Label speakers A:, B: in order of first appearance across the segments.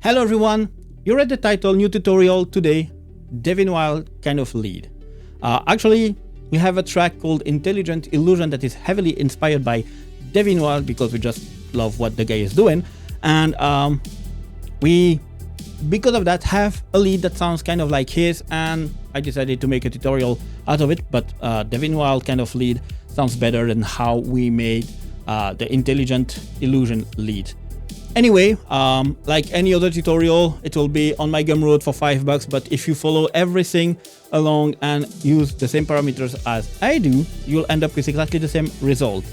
A: Hello everyone, you read the title, new tutorial today, Devin Wild kind of lead. Actually, we have a track called Intelligent Illusion that is heavily inspired by Devin Wild because we just love what the guy is doing. And we, because of that, have a lead that sounds kind of like his, and I decided to make a tutorial out of it, but Devin Wild kind of lead sounds better than how we made the Intelligent Illusion lead. Anyway, like any other tutorial, it will be on my Gumroad for $5, but if you follow everything along and use the same parameters as I do, you'll end up with exactly the same result.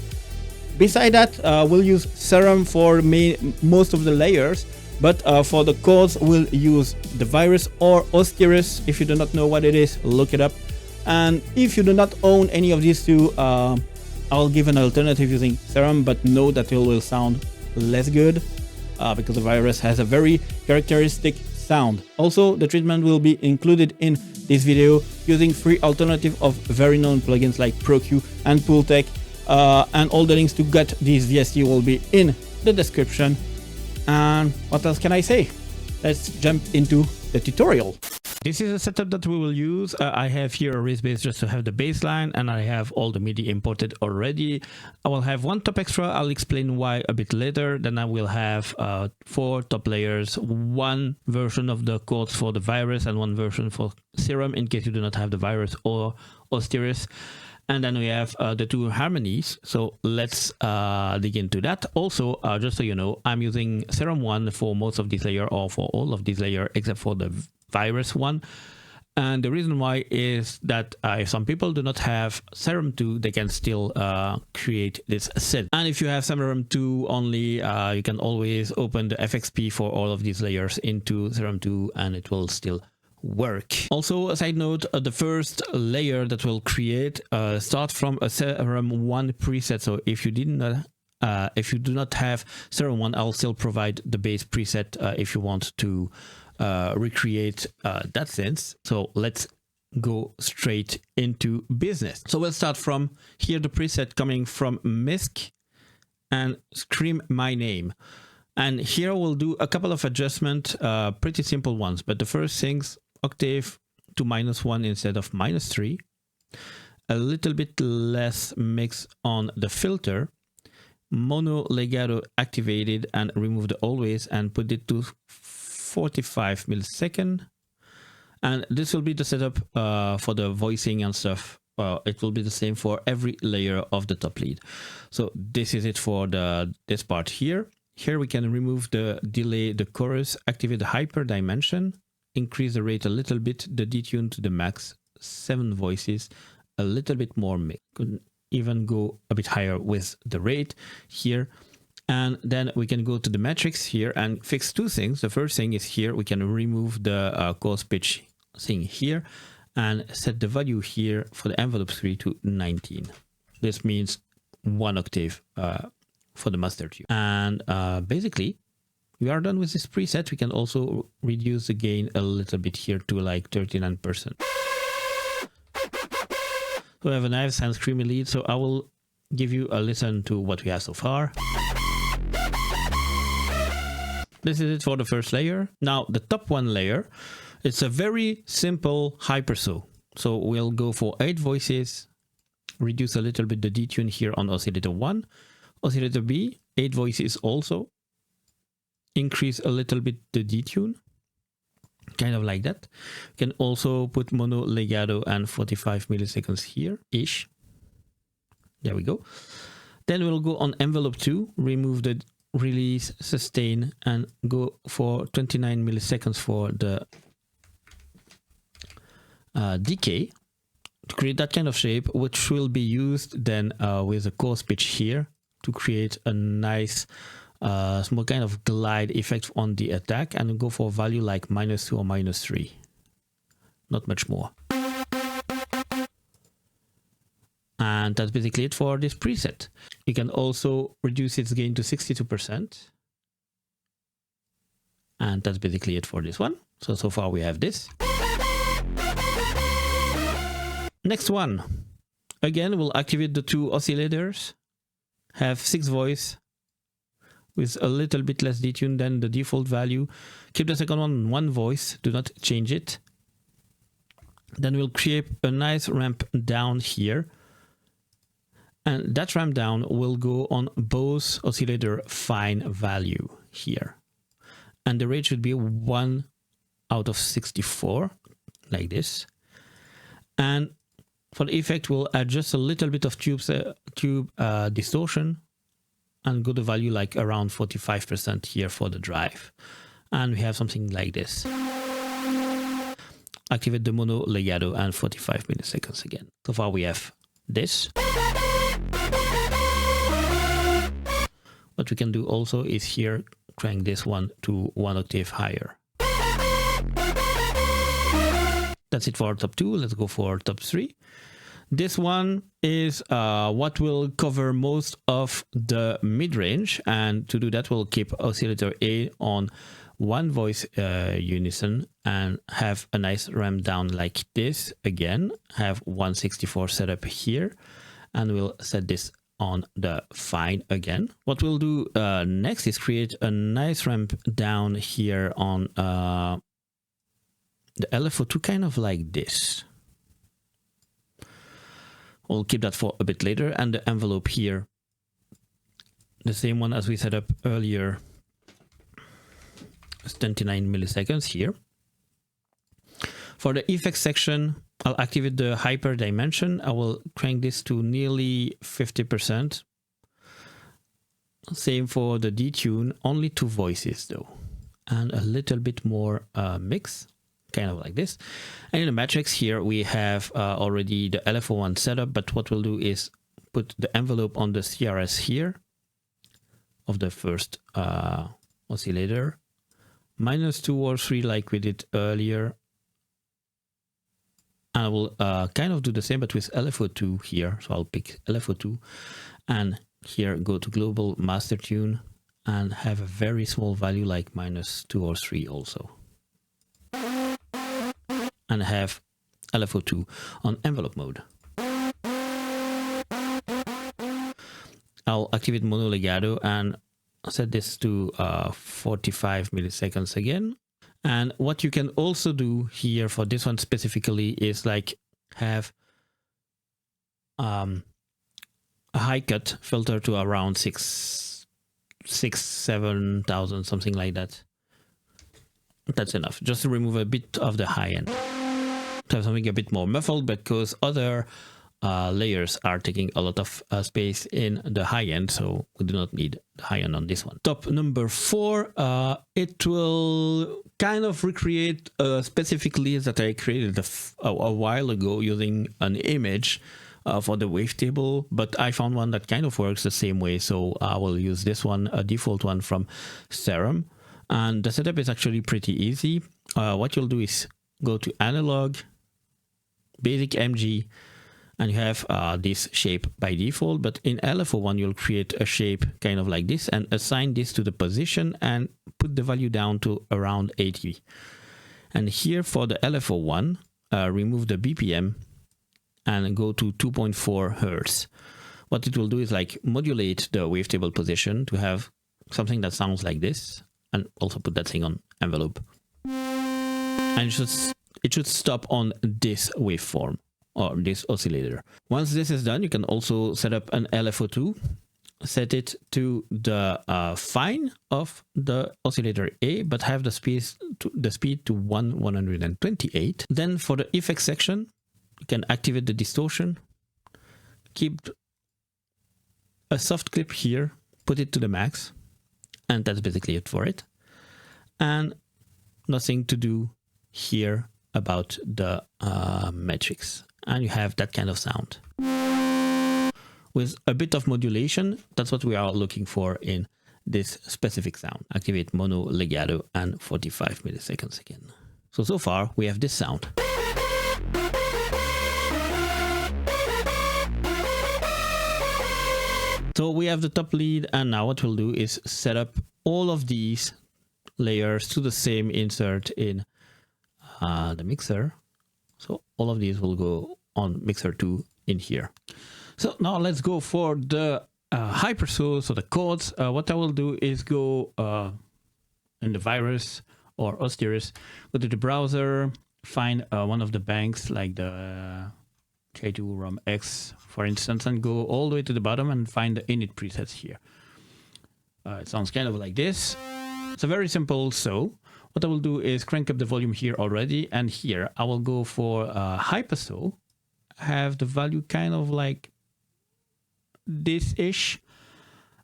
A: Beside that, we'll use Serum for most of the layers, but for the chords, we'll use the Virus or OsTIrus. If you do not know what it is, look it up. And if you do not own any of these two, I'll give an alternative using Serum, but know that it will sound less good. Because the Virus has a very characteristic sound. Also, the treatment will be included in this video using free alternative of very known plugins like ProQ and Pultec, and all the links to get these VST will be in the description. And what else can I say? Let's jump into the tutorial. This is a setup that we will use. I have here a raised bass just to have the bass line, and I have all the MIDI imported already. I will have one top extra. I'll explain why a bit later. Then I will have 4 top layers, one version of the chords for the Virus and one version for Serum in case you do not have the Virus or OsTIrus. And then we have the 2 harmonies. So let's dig into that. Also, just so you know, I'm using Serum 1 for most of these layers, or for all of these layers except for the Virus one. And the reason why is that if some people do not have Serum 2, they can still create this set. And if you have Serum 2 only, you can always open the FXP for all of these layers into Serum 2 and it will still work. Also, a side note, the first layer that we'll create start from a Serum 1 preset. So if you do not have Serum 1, I'll still provide the bass preset if you want to recreate that sense. So let's go straight into business. So we'll start from here, the preset coming from MISC and Scream My Name. And here we'll do a couple of adjustments, pretty simple ones. But the first things, octave to -1 instead of -3. A little bit less mix on the filter. Mono legato activated and remove the always and put it to 45 milliseconds. And this will be the setup for the voicing and stuff. It will be the same for every layer of the top lead. So this is it for this part here. Here we can remove the delay, the chorus, activate the hyper dimension, increase the rate a little bit, the detune to the max, 7 voices, a little bit more mix. Could even go a bit higher with the rate here. And then we can go to the metrics here and fix 2 things. The first thing is here, we can remove the chorus pitch thing here and set the value here for the envelope 3 to 19. This means 1 octave for the master tune. And basically, we are done with this preset. We can also reduce the gain a little bit here to like 39%. So we have a nice and screamy lead. So I will give you a listen to what we have so far. This is it for the first layer. Now the top 1 layer, it's a very simple hyperso. So we'll go for 8 voices, reduce a little bit the detune here on oscillator 1, oscillator B, 8 voices also, increase a little bit the detune, kind of like that. You can also put mono legato and 45 milliseconds here ish. There we go. Then we'll go on envelope 2, remove the release, sustain, and go for 29 milliseconds for the decay to create that kind of shape, which will be used then with a chorus pitch here to create a nice small kind of glide effect on the attack, and go for a value like -2 or -3, not much more. And that's basically it for this preset. You can also reduce its gain to 62%. And that's basically it for this one. So far we have this. Next one. Again, we'll activate the 2 oscillators, have 6 voice, with a little bit less detune than the default value. Keep the second one voice, do not change it. Then we'll create a nice ramp down here. And that ramp down will go on both oscillator fine value here. And the rate should be 1 out of 64, like this. And for the effect, we'll adjust a little bit of tube distortion and go to value like around 45% here for the drive. And we have something like this. Activate the mono legato and 45 milliseconds again. So far we have this. What we can do also is here crank this one to 1 octave higher. That's it for top 2. Let's go for top 3. This one is what will cover most of the mid-range, and to do that we'll keep oscillator A on 1 voice unison and have a nice ramp down like this again. Have 164 set up here, and we'll set this on the fine again. What we'll do next is create a nice ramp down here on the LFO2, kind of like this. We'll keep that for a bit later, and the envelope here, the same one as we set up earlier, is 29 milliseconds here. For the effects section, I'll activate the hyper dimension. I will crank this to nearly 50%. Same for the detune, only 2 voices though, and a little bit more mix, kind of like this. And in the matrix here, we have already the LFO1 setup, but what we'll do is put the envelope on the CRS here of the first oscillator, -2 or 3 like we did earlier. And I will kind of do the same, but with LFO2 here. So I'll pick LFO2 and here go to global master tune and have a very small value like -2 or 3 also. And have LFO2 on envelope mode. I'll activate mono legato and set this to 45 milliseconds again. And what you can also do here for this one specifically is like have a high cut filter to around 7,000, something like that. That's enough, just to remove a bit of the high end. To have something a bit more muffled, because other layers are taking a lot of space in the high end, so we do not need the high end on this one. Top number 4, it will kind of recreate a specific layer that I created a while ago using an image for the wavetable, but I found one that kind of works the same way, so I will use this one, a default one from Serum. And the setup is actually pretty easy. What you'll do is go to analog, basic MG, and you have this shape by default, but in LFO1 you'll create a shape kind of like this and assign this to the position and put the value down to around 80. And here for the LFO1, remove the BPM and go to 2.4 Hertz. What it will do is like modulate the wavetable position to have something that sounds like this, and also put that thing on envelope. And it should stop on this waveform or this oscillator. Once this is done, you can also set up an LFO2, set it to the fine of the oscillator A, but have the speed to 1/128. Then for the effects section, you can activate the distortion, keep a soft clip here, put it to the max, and that's basically it for it. And nothing to do here about the metrics, and you have that kind of sound with a bit of modulation. That's what we are looking for in this specific sound. Activate mono legato and 45 milliseconds again. So far we have this sound. So we have the top lead, and now what we'll do is set up all of these layers to the same insert in the mixer. So all of these will go on mixer 2 in here. So now let's go for the hypersaw, so the chords. What I will do is go in the virus or OsTIrus, go to the browser, find one of the banks like the K2 ROM X, for instance, and go all the way to the bottom and find the init presets here. It sounds kind of like this. It's a very simple saw. What I will do is crank up the volume here already, and here I will go for hypersaw, have the value kind of like this-ish,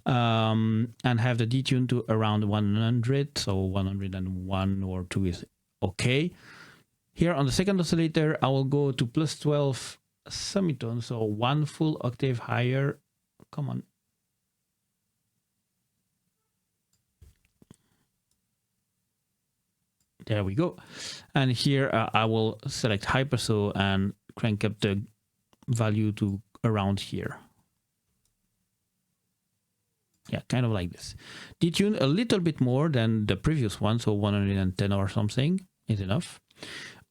A: and have the detune to around 100, so 101 or 2 is okay. Here on the second oscillator, I will go to plus 12 semitone, so 1 full octave higher. Come on. There we go. And here I will select hypersaw and crank up the value to around here. Yeah, kind of like this. Detune a little bit more than the previous one, so 110 or something is enough.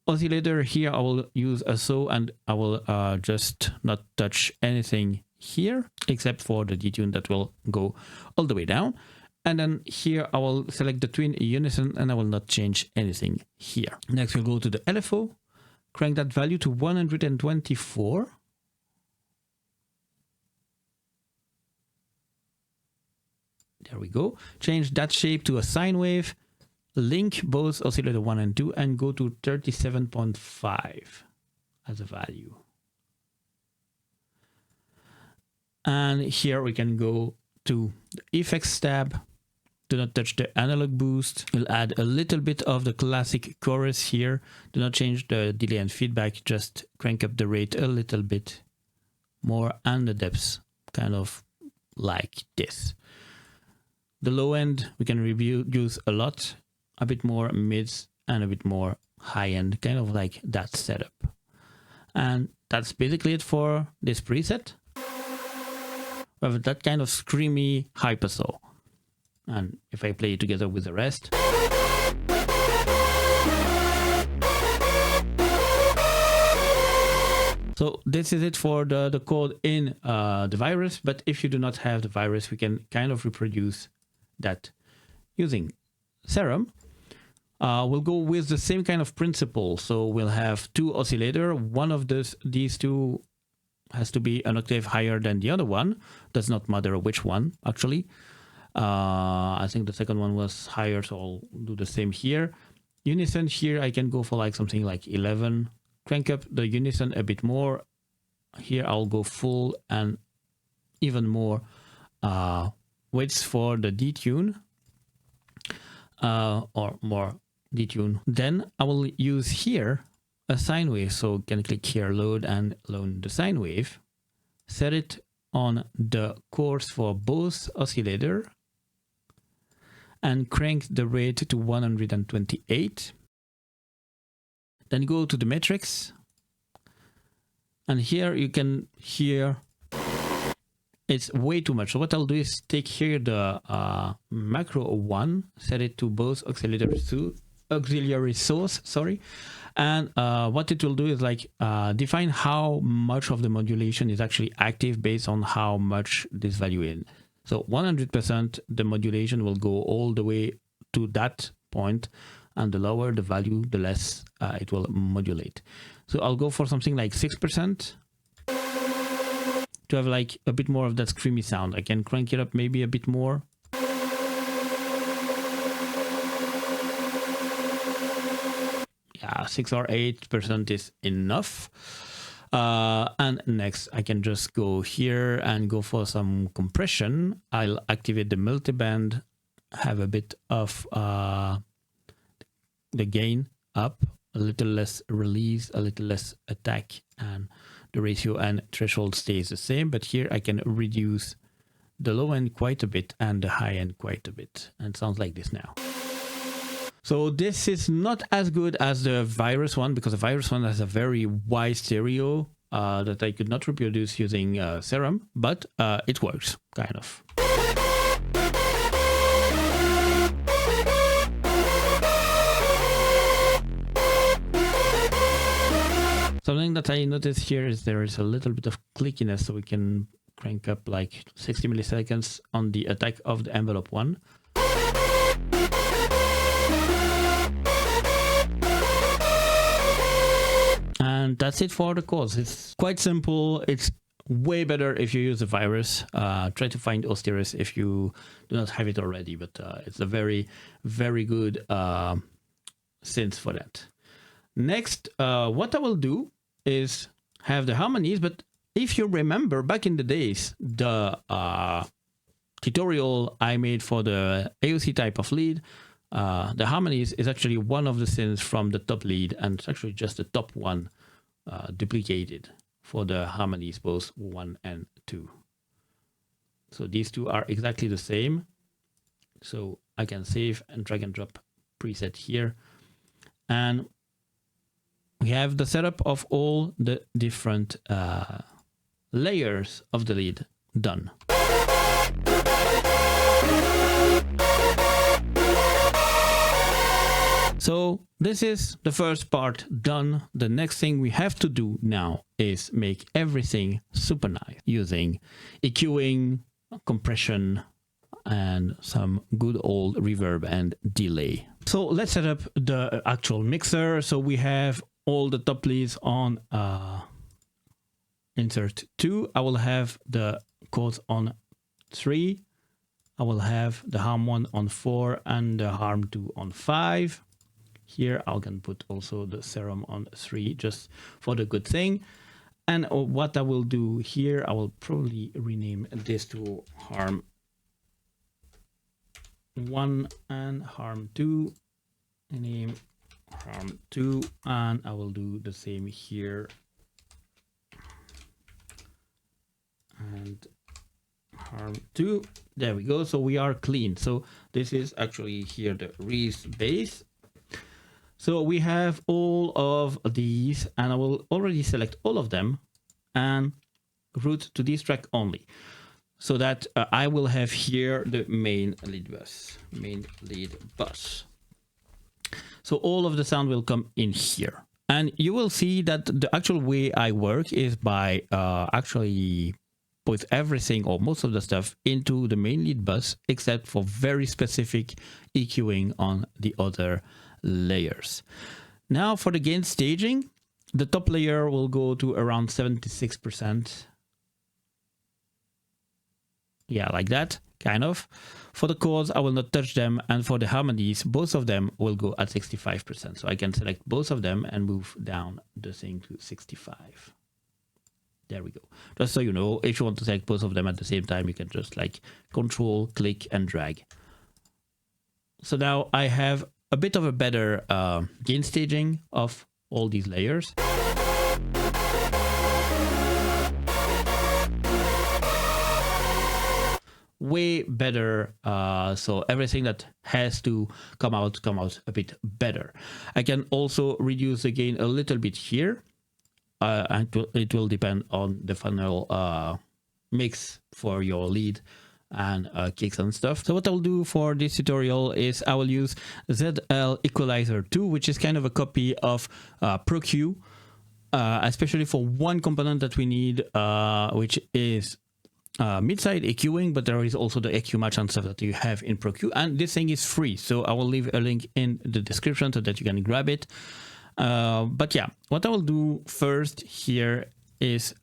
A: Oscillator, here I will use a saw and I will just not touch anything here except for the detune that will go all the way down. And then here I will select the twin unison and I will not change anything here. Next we'll go to the LFO, crank that value to 124. There we go. Change that shape to a sine wave, link both oscillator 1 and 2 and go to 37.5 as a value. And here we can go to the effects tab. Do not touch the analog boost. We'll add a little bit of the classic chorus here. Do not change the delay and feedback, just crank up the rate a little bit more and the depths kind of like this. The low end we can reduce a lot, a bit more mids and a bit more high end, kind of like that setup. And that's basically it for this preset. We have that kind of screamy hypersaw. And if I play it together with the rest. So this is it for the code in the virus. But if you do not have the virus, we can kind of reproduce that using Serum. We'll go with the same kind of principle. So we'll have two oscillator. One of these two has to be an octave higher than the other one. Does not matter which one, actually. I think the second one was higher, so I'll do the same here. Unison here, I can go for like something like 11. Crank up the unison a bit more. Here I'll go full and even more widths for the detune, or more detune. Then I will use here a sine wave, so you can click here, load and load the sine wave. Set it on the course for both oscillator and crank the rate to 128. Then go to the matrix, and here you can hear it's way too much. So what I'll do is take here the macro 1, set it to both auxiliary source, sorry. And what it will do is like define how much of the modulation is actually active based on how much this value is. So 100% the modulation will go all the way to that point, and the lower the value, the less it will modulate. So I'll go for something like 6% to have like a bit more of that screamy sound. I can crank it up maybe a bit more. Yeah, 6 or 8% is enough. And next I can just go here and go for some compression. I'll activate the multiband, have a bit of the gain up, a little less release, a little less attack, and the ratio and threshold stays the same. But here I can reduce the low end quite a bit and the high end quite a bit. And it sounds like this now. So this is not as good as the virus one, because the virus one has a very wide stereo that I could not reproduce using Serum, but it works, kind of. Something that I noticed here is there is a little bit of clickiness, so we can crank up like 60 milliseconds on the attack of the envelope 1. And that's it for the chords. It's quite simple. It's way better if you use a virus. Try to find OsTIrus if you do not have it already, but it's a very, very good synth for that. Next, what I will do is have the harmonies, but if you remember back in the days, the tutorial I made for the AOC type of lead, the harmonies is actually one of the synths from the top lead, and it's actually just the top one duplicated for the harmonies, both 1 and 2. So these two are exactly the same. So I can save and drag and drop preset here. And we have the setup of all the different layers of the lead done. So this is the first part done. The next thing we have to do now is make everything super nice using EQing, compression, and some good old reverb and delay. So let's set up the actual mixer. So we have all the top leads on insert 2. I will have the chords on 3. I will have the harm 1 on 4 and the harm 2 on 5. Here I can put also the serum on 3 just for the good thing. And what I will do here, I will probably rename this to harm 1 and harm 2. Name harm 2, and I will do the same here. And harm 2. There we go. So we are clean. So this is actually here the Reese base. So we have all of these, and I will already select all of them and route to this track only, so that I will have here the main lead bus. So all of the sound will come in here. And you will see that the actual way I work is by actually put everything or most of the stuff into the main lead bus, except for very specific EQing on the other layers. Now for the gain staging, the top layer will go to around 76%. Yeah, like that, kind of. For the chords, I will not touch them. And for the harmonies, both of them will go at 65%. So I can select both of them and move down the thing to 65. There we go. Just so you know, if you want to select both of them at the same time, you can just like control, click and drag. So now I have a bit of a better gain staging of all these layers. Way better, so everything that has to come out a bit better. I can also reduce the gain a little bit here, and it will depend on the final mix for your lead and kicks and stuff. So what I'll do for this tutorial is I will use ZL Equalizer 2, which is kind of a copy of ProQ, especially for one component that we need, which is mid-side EQing, but there is also the EQ match and stuff that you have in ProQ, and this thing is free, so I will leave a link in the description so that you can grab it. But yeah, what I will do first here is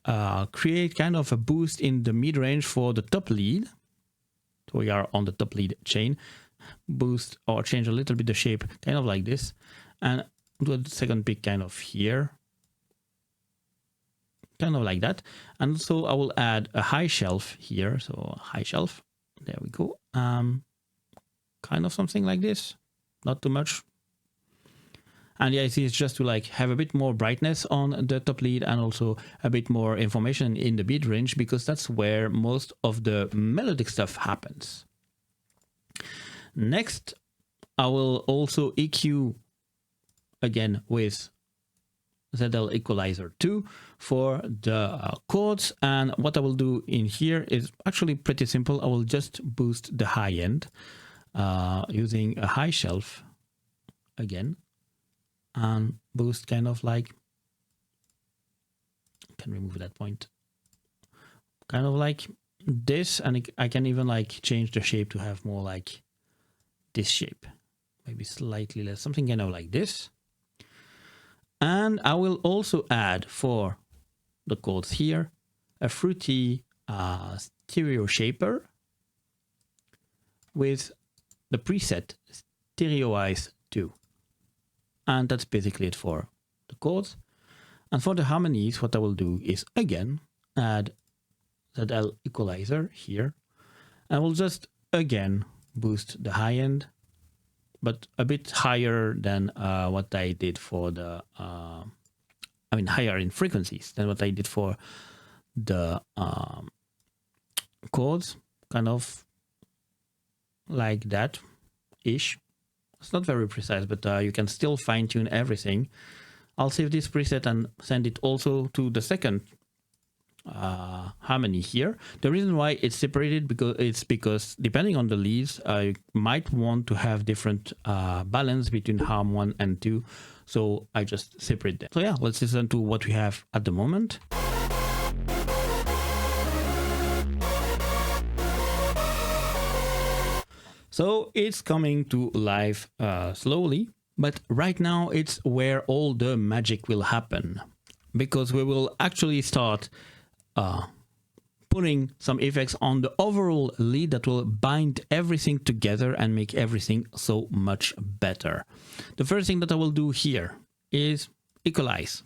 A: create kind of a boost in the mid-range for the top lead. So we are on the top lead chain. Boost or change a little bit the shape, kind of like this, and do a second pick kind of here. Kind of like that. And so I will add a high shelf here. So high shelf, there we go. Kind of something like this, not too much. And the idea is just to like have a bit more brightness on the top lead and also a bit more information in the mid range, because that's where most of the melodic stuff happens. Next, I will also EQ again with ZL Equalizer 2 for the chords, and what I will do in here is actually pretty simple. I will just boost the high end using a high shelf again, and boost kind of like, can remove that point, kind of like this, and I can even like change the shape to have more like this shape, maybe slightly less, something kind of like this. And I will also add for the chords here a fruity stereo shaper with the preset Stereoize 2. And that's basically it for the chords. And for the harmonies, what I will do is again add ZL equalizer here. I will just again boost the high end, but a bit higher than what I did for the, I mean higher in frequencies than what I did for the chords, kind of like that-ish. It's not very precise, but you can still fine-tune everything. I'll save this preset and send it also to the second harmony here. The reason why it's separated because depending on the leads, you might want to have different balance between harm 1 and 2. So I just separate them. So yeah, let's listen to what we have at the moment. So it's coming to life slowly, but right now it's where all the magic will happen, because we will actually start putting some effects on the overall lead that will bind everything together and make everything so much better. The first thing that I will do here is equalize.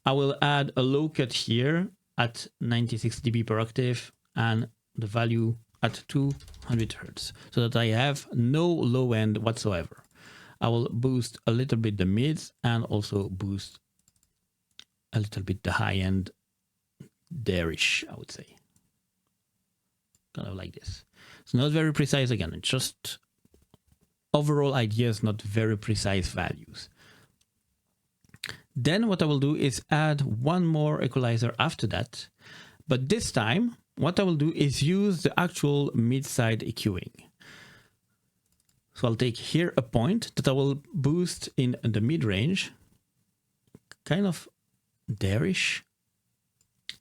A: I will add a low cut here at 96 dB per octave and the value at 200 Hertz, so that I have no low end whatsoever. I will boost a little bit the mids and also boost a little bit the high end there-ish, I would say. Kind of like this. It's not very precise again, it's just overall ideas, not very precise values. Then what I will do is add one more equalizer after that, but this time what I will do is use the actual mid-side eqing. So I'll take here a point that I will boost in the mid-range, kind of there-ish,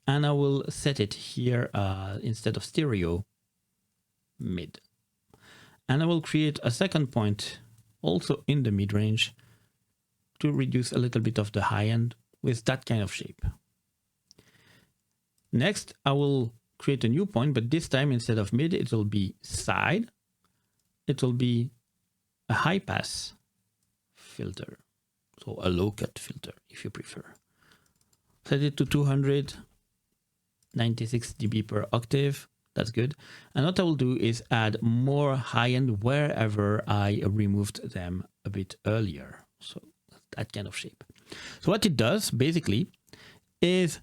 A: and I will set it here instead of stereo, mid. And I will create a second point also in the mid-range to reduce a little bit of the high end with that kind of shape. Next, I will create a new point, but this time instead of mid, it will be side. It will be a high pass filter, so a low cut filter if you prefer. Set it to 296 dB per octave. That's good. And what I will do is add more high end wherever I removed them a bit earlier. So that kind of shape. So what it does basically is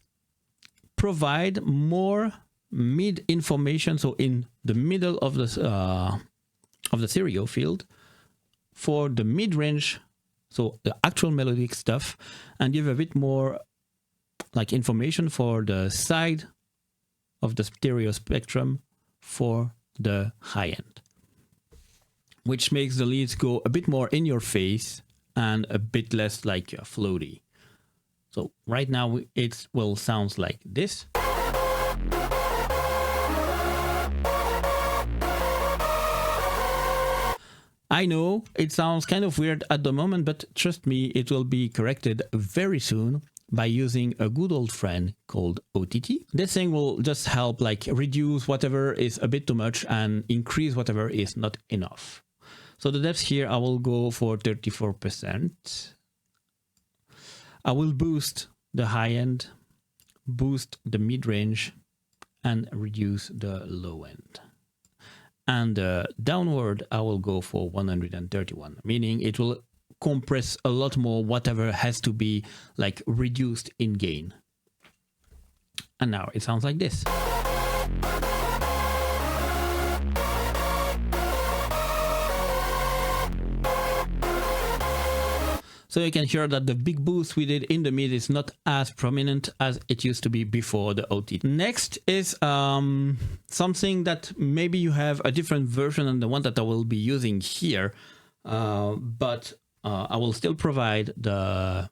A: provide more mid information, so in the middle of the stereo field for the mid range, so the actual melodic stuff, and give a bit more like information for the side of the stereo spectrum for the high end, which makes the leads go a bit more in your face and a bit less like floaty. So right now it will sound like this. I know it sounds kind of weird at the moment, but trust me, it will be corrected very soon by using a good old friend called OTT. This thing will just help like reduce whatever is a bit too much and increase whatever is not enough. So the depth here, I will go for 34%. I will boost the high end, boost the mid-range, and reduce the low end. And downward, I will go for 131, meaning it will compress a lot more whatever has to be like reduced in gain. And now it sounds like this. So you can hear that the big boost we did in the mid is not as prominent as it used to be before the OT. Next is something that maybe you have a different version than the one that I will be using here, but I will still provide the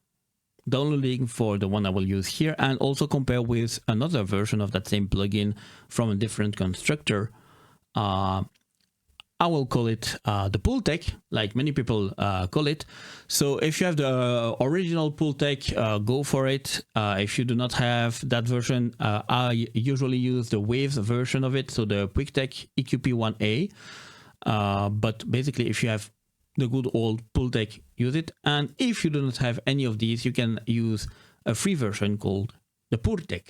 A: downloading for the one I will use here, and also compare with another version of that same plugin from a different constructor. I will call it the Pultec, like many people call it. So if you have the original Pultec, go for it. If you do not have that version, I usually use the Waves version of it, so the PooTec EQP1A. But basically, if you have the good old Pultec, use it. And if you do not have any of these, you can use a free version called the PooTec.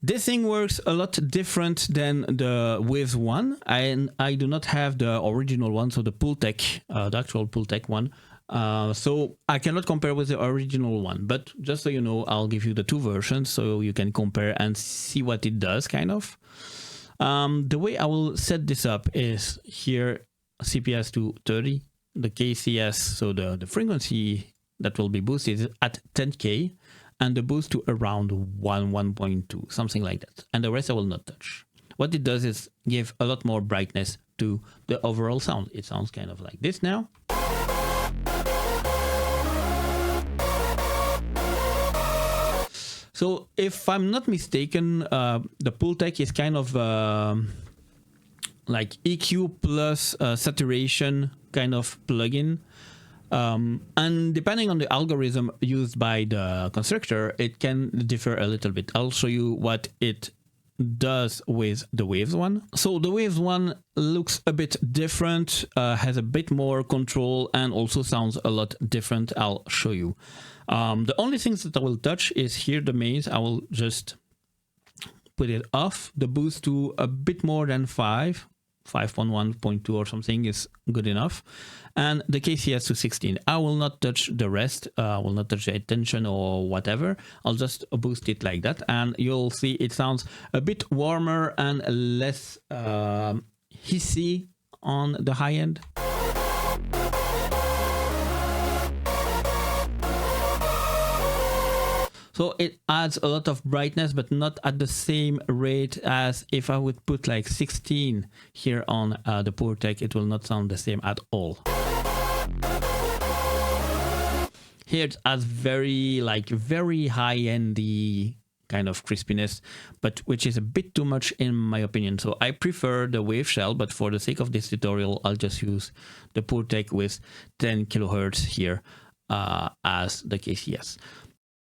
A: This thing works a lot different than the Waves one, and I do not have the original one, so the Pultec, the actual Pultec one. So I cannot compare with the original one, but just so you know, I'll give you the two versions so you can compare and see what it does, kind of. The way I will set this up is here, CPS to 30, the KCS, so the frequency that will be boosted is at 10K, and the boost to around 1.2, something like that. And the rest I will not touch. What it does is give a lot more brightness to the overall sound. It sounds kind of like this now. So if I'm not mistaken, the Pultec is kind of like EQ plus saturation kind of plugin. And depending on the algorithm used by the constructor, it can differ a little bit. I'll show you what it does with the Waves one. So the Waves one looks a bit different, has a bit more control, and also sounds a lot different. I'll show you. The only things that I will touch is here the mains. I will just put it off. The boost to a bit more than 5.1.2 or something is good enough, and the KCS to 16. I will not touch the rest. I will not touch the attention or whatever. I'll just boost it like that, and you'll see it sounds a bit warmer and less hissy on the high end. So it adds a lot of brightness, but not at the same rate as if I would put like 16 here on the PooTec. It will not sound the same at all. Here it adds very high-endy kind of crispiness, but which is a bit too much in my opinion. So I prefer the Wave Shell, but for the sake of this tutorial, I'll just use the PooTec with 10 kilohertz here as the KCS.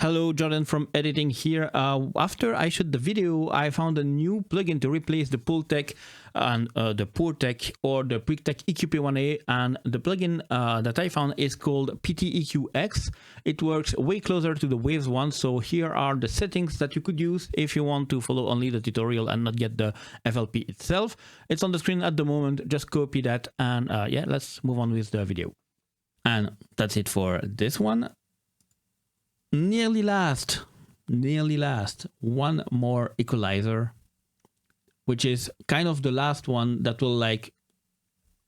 A: Hello, Jordan from editing here. After I shot the video, I found a new plugin to replace the Pultec and the PooTec or the PooTec EQP1A, and the plugin that I found is called PTEQX. It works way closer to the Waves one, so here are the settings that you could use if you want to follow only the tutorial and not get the FLP itself. It's on the screen at the moment, just copy that, and yeah, let's move on with the video. And that's it for this one. Nearly last, one more equalizer, which is kind of the last one that will like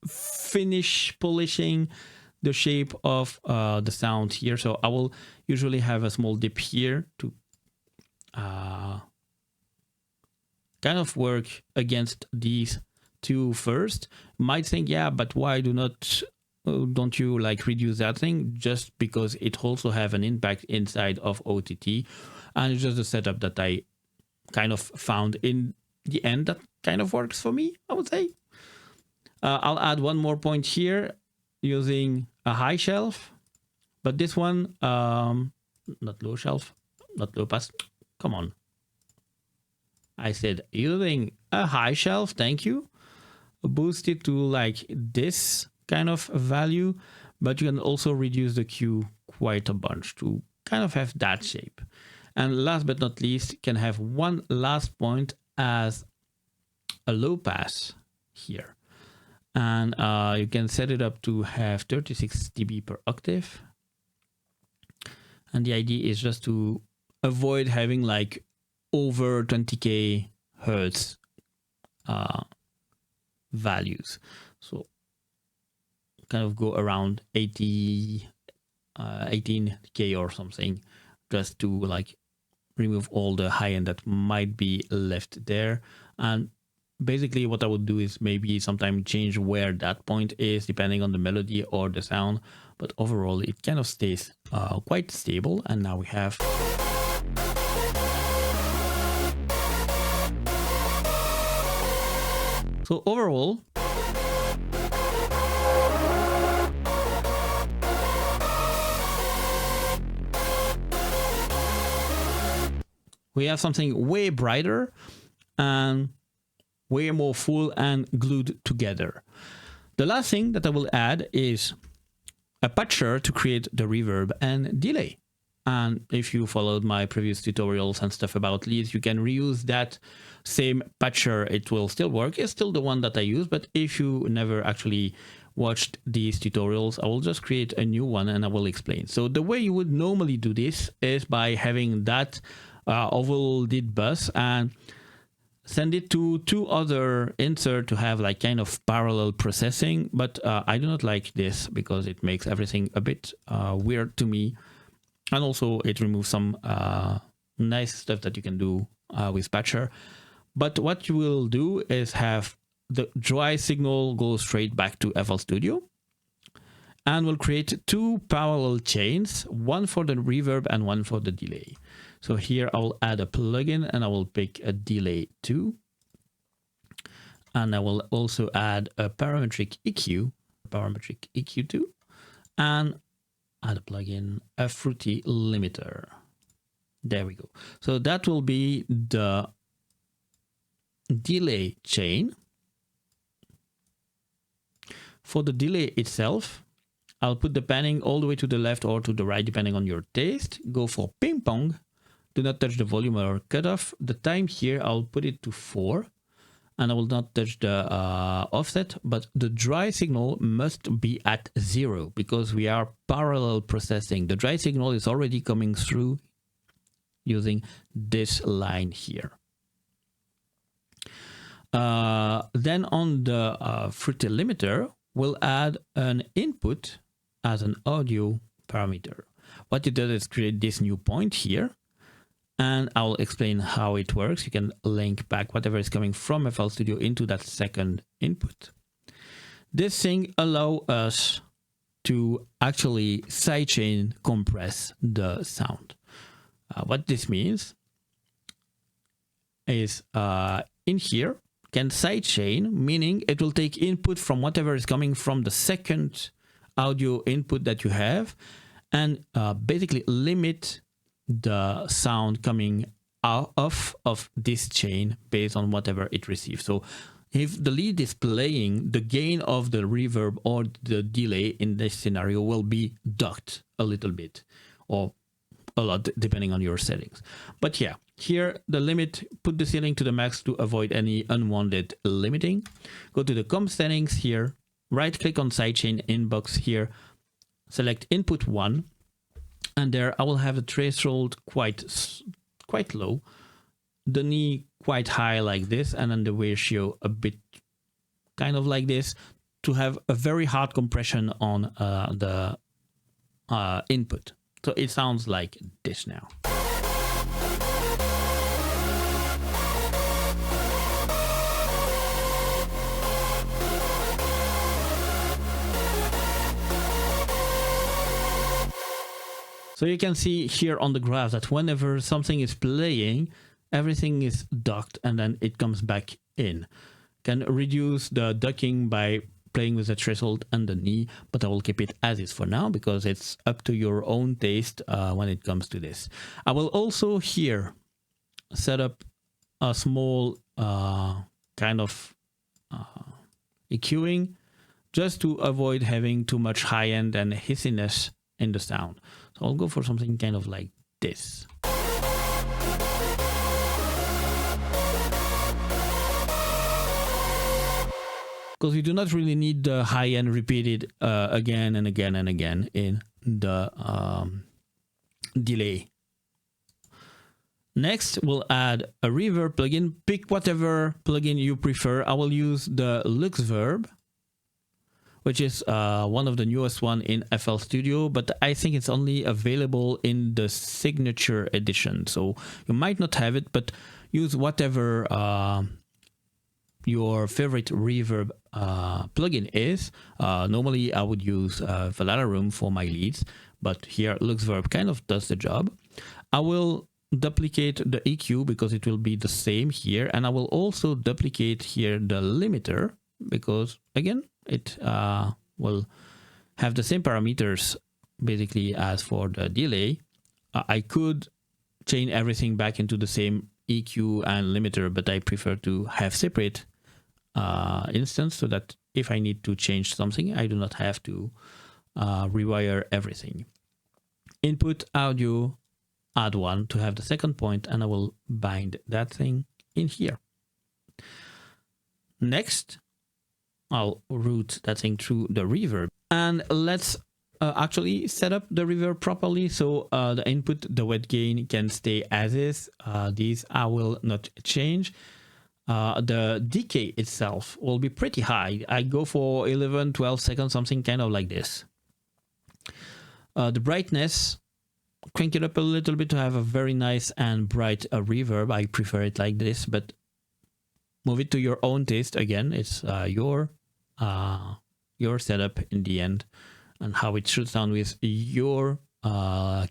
A: finish polishing the shape of the sound here. So I will usually have a small dip here to kind of work against these two first. Might think, yeah, but why don't you like reduce that thing? Just because it also have an impact inside of OTT, and it's just a setup that I kind of found in the end that kind of works for me, I would say. I'll add one more point here using a high shelf, but this one, not low shelf, not low pass, come on. I said using a high shelf, thank you. Boost it to like this kind of value, but you can also reduce the Q quite a bunch to kind of have that shape. And last but not least, you can have one last point as a low pass here. And you can set it up to have 36 dB per octave. And the idea is just to avoid having like over 20k hertz values. So kind of go around 18k or something, just to like remove all the high end that might be left there. And basically what I would do is maybe sometime change where that point is depending on the melody or the sound, but overall it kind of stays quite stable. And now we have so overall we have something way brighter and way more full and glued together. The last thing that I will add is a patcher to create the reverb and delay. And if you followed my previous tutorials and stuff about leads, you can reuse that same patcher. It will still work. It's still the one that I use, but if you never actually watched these tutorials, I will just create a new one and I will explain. So the way you would normally do this is by having that overloaded bus and send it to two other insert to have like kind of parallel processing. But I do not like this because it makes everything a bit weird to me. And also it removes some nice stuff that you can do with patcher. But what you will do is have the dry signal go straight back to FL Studio. And we'll create two parallel chains, one for the reverb and one for the delay. So here I will add a plugin and I will pick a delay 2. And I will also add a parametric EQ 2, and add a plugin, a fruity limiter. There we go. So that will be the delay chain. For the delay itself, I'll put the panning all the way to the left or to the right, depending on your taste. Go for ping pong. Do not touch the volume or cutoff. The time here, I'll put it to 4. And I will not touch the offset, but the dry signal must be at 0 because we are parallel processing. The dry signal is already coming through using this line here. Then on the fruity limiter, we'll add an input as an audio parameter. What it does is create this new point here. And I'll explain how it works. You can link back whatever is coming from FL Studio into that second input. This thing allows us to actually sidechain compress the sound. What this means is in here can sidechain, meaning it will take input from whatever is coming from the second audio input that you have and basically limit the sound coming off of this chain based on whatever it receives. So if the lead is playing, the gain of the reverb or the delay in this scenario will be docked a little bit or a lot depending on your settings. But yeah, here the limit, put the ceiling to the max to avoid any unwanted limiting. Go to the comp settings here, right click on sidechain inbox here, select input 1. And there I will have the threshold quite low, the knee quite high like this, and then the ratio a bit kind of like this to have a very hard compression on the input. So it sounds like this now. So you can see here on the graph that whenever something is playing, everything is docked and then it comes back in. Can reduce the ducking by playing with the threshold and the knee, but I will keep it as is for now because it's up to your own taste when it comes to this. I will also here set up a small kind of EQing just to avoid having too much high end and hissiness in the sound. So I'll go for something kind of like this. Because you do not really need the high end repeated again and again and again in the delay. Next, we'll add a reverb plugin. Pick whatever plugin you prefer. I will use the Reverb, which is one of the newest one in FL Studio, but I think it's only available in the signature edition. So you might not have it, but use whatever your favorite reverb plugin is. Normally I would use Room for my leads, but here Luxverb kind of does the job. I will duplicate the EQ because it will be the same here, and I will also duplicate here the limiter because again it will have the same parameters basically as for the delay. I could chain everything back into the same EQ and limiter, but I prefer to have separate instance so that if I need to change something, I do not have to rewire everything. Input audio, add one to have the second point, and I will bind that thing in here. Next, I'll route that thing through the reverb, and let's actually set up the reverb properly. So the input, the wet gain can stay as is. These I will not change. The decay itself will be pretty high. I go for 11, 12 seconds, something kind of like this. The brightness, crank it up a little bit to have a very nice and bright reverb. I prefer it like this, but move it to your own taste. Again, it's your setup in the end and how it should sound with your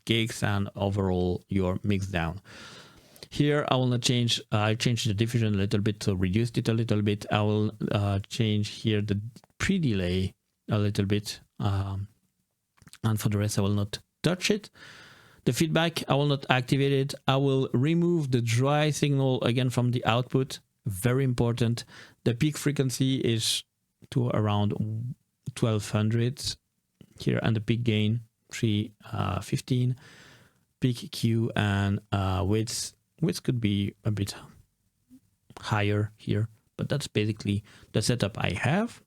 A: gigs and overall your mix down. Here I will not change, I changed the diffusion a little bit, so reduced it a little bit. I will change here the pre-delay a little bit, and for the rest I will not touch it. The feedback, I will not activate it. I will remove the dry signal again from the output, very important. The peak frequency is to around 1200 here, and the peak gain 315. Peak Q and width could be a bit higher here, but that's basically the setup I have.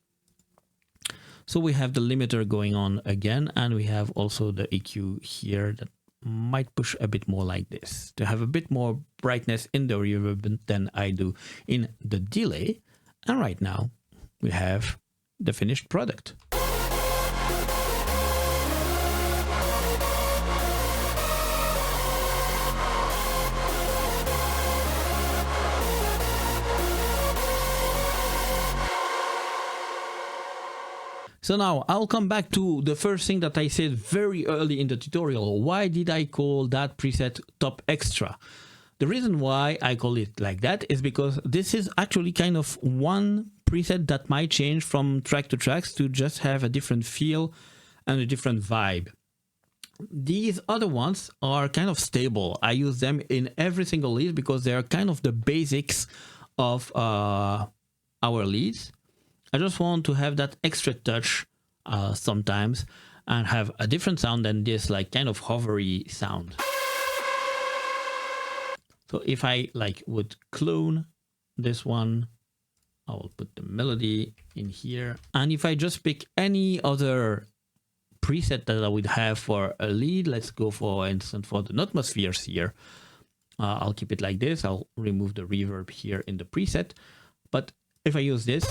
A: So we have the limiter going on again, and we have also the EQ here that might push a bit more like this to have a bit more brightness in the reverb than I do in the delay. And right now we have the finished product. So now I'll come back to the first thing that I said very early in the tutorial. Why did I call that preset top extra? The reason why I call it like that is because this is actually kind of one preset that might change from track to tracks to just have a different feel and a different vibe. These other ones are kind of stable. I use them in every single lead because they are kind of the basics of our leads. I just want to have that extra touch sometimes and have a different sound than this like kind of hovery sound. So if I like would clone this one, I will put the melody in here. And if I just pick any other preset that I would have for a lead, let's go for instance for the atmospheres here. I'll keep it like this. I'll remove the reverb here in the preset. But if I use this,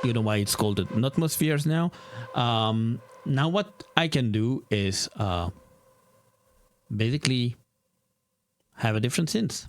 A: you know why it's called the atmospheres now. Now what I can do is basically have a different synth.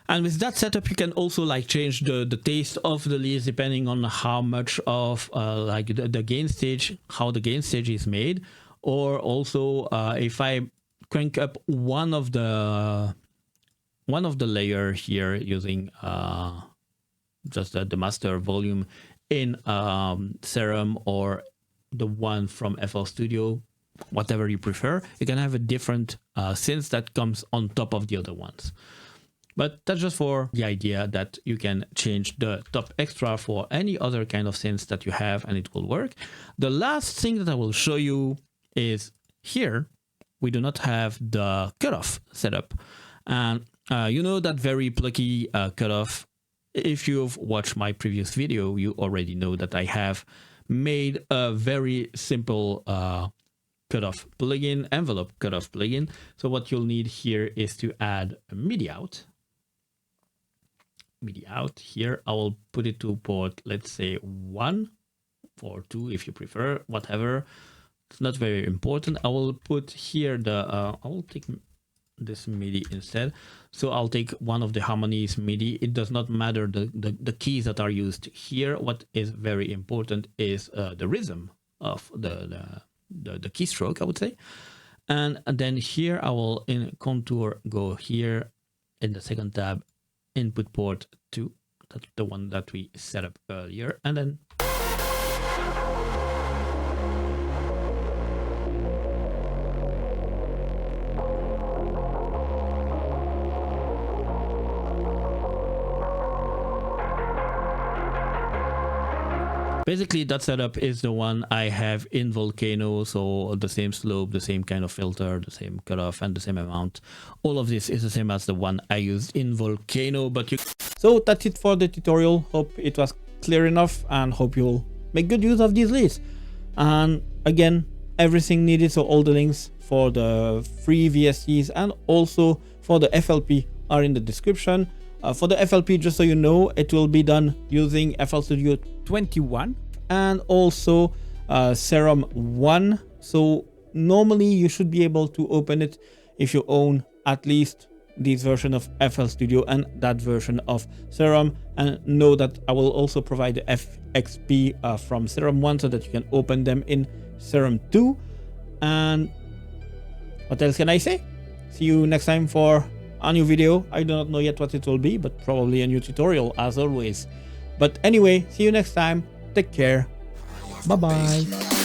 A: And with that setup, you can also like change the taste of the leads depending on how much of like the gain stage, how the gain stage is made, or also if I crank up one of the layer here using just the master volume in Serum or the one from FL Studio, whatever you prefer, you can have a different synth that comes on top of the other ones. But that's just for the idea that you can change the top extra for any other kind of synth that you have and it will work. The last thing that I will show you is here, we do not have the cutoff setup. And you know that very plucky cutoff. If you've watched my previous video, you already know that I have made a very simple cutoff plugin, envelope cutoff plugin. So what you'll need here is to add a MIDI out. MIDI out here. I will put it to port, let's say 1 or 2 if you prefer, whatever. It's not very important. I will put here the, I will take this MIDI instead. So I'll take one of the harmonies MIDI. It does not matter the keys that are used here. What is very important is the rhythm of the keystroke, I would say. And then here I will in contour go here in the second tab, input port 2. That's the one that we set up earlier. And then basically, that setup is the one I have in Volcano, so the same slope, the same kind of filter, the same cutoff, and the same amount. All of this is the same as the one I used in Volcano, but you... So that's it for the tutorial. Hope it was clear enough, and hope you'll make good use of these leads. And again, everything needed, so all the links for the free VSTs and also for the FLP are in the description. For the FLP, just so you know, it will be done using FL Studio 21 and also Serum 1. So normally you should be able to open it if you own at least this version of FL Studio and that version of Serum. And know that I will also provide the FXP from Serum 1 so that you can open them in Serum 2. And what else can I say? See you next time for a new video. I do not know yet what it will be, but probably a new tutorial as always. But anyway, see you next time. Take care. Bye bye.